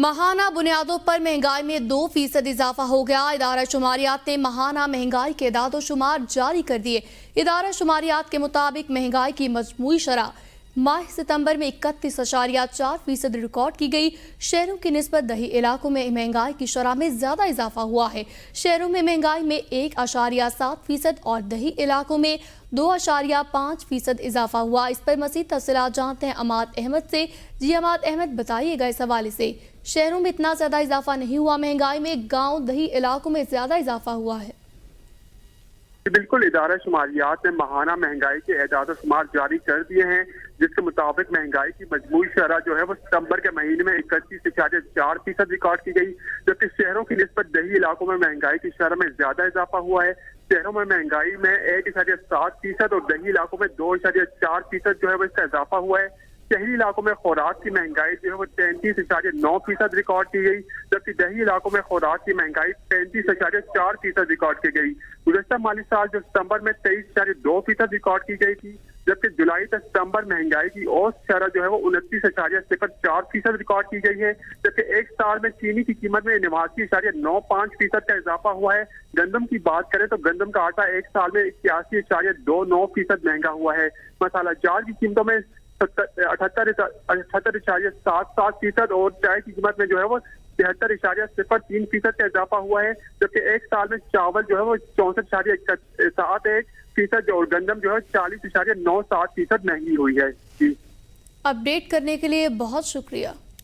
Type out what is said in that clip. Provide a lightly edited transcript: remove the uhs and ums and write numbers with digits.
माहाना बुनियादों पर महंगाई में 2% इजाफा हो गया। इदारा शुमारियात ने माहाना महंगाई के दादोशुमार जारी कर दिए। इदारा शुमारियात के मुताबिक महंगाई की मजमूई शरह माह सितंबर में 31.4% रिकॉर्ड की गई। शहरों की निस्बत दही इलाकों में महंगाई की शरह में ज्यादा इजाफा हुआ है। शहरों में महंगाई में 1.7% और दही इलाकों में 2.5% इजाफा हुआ। इस पर मज़ीद तफसीलात जानते हैं अमाद अहमद से। जी अमाद अहमद, बताइएगा इस हवाले से। शहरों में इतना ज्यादा इजाफा नहीं हुआ महंगाई में, गाँव दही इलाकों में ज्यादा इजाफा हुआ है। बिल्कुल, इदारा शुमारियात ने माहाना महंगाई के एदाद शुमार जारी कर दिए हैं, जिसके मुताबिक महंगाई की मजमूई शरह जो है वो सितंबर के महीने में 31.4% रिकॉर्ड की गई, जबकि शहरों की निस्बत दही इलाकों में महंगाई की शरह में ज्यादा इजाफा हुआ है। शहरों में महंगाई में 1.7% और दही इलाकों में 2.4% जो है वो इसका इजाफा हुआ है। शहरी इलाकों में खुराक की महंगाई जो है वो 33.9% रिकॉर्ड की गई, जबकि दही इलाकों में खुराक की महंगाई 35.4% रिकॉर्ड की गई। गुज़श्ता माली साल जो सितंबर में 23.2% रिकॉर्ड की गई थी, जबकि जुलाई से सितंबर महंगाई की औसत शरह जो है वो 29.04% रिकॉर्ड की गई है। जबकि एक साल में चीनी की कीमत में 89.95% का इजाफा हुआ है। गंदम की बात करें तो गंदम का आटा एक साल में 81.29% महंगा हुआ है। मसाला जार की कीमतों में 78.77% और चाय की कीमत में जो है वो 73.03% का इजाफा हुआ है। जबकि एक साल में चावल जो है वो 64.71% और गंदम जो है 40.97% महंगी हुई है। जी, अपडेट करने के लिए बहुत शुक्रिया।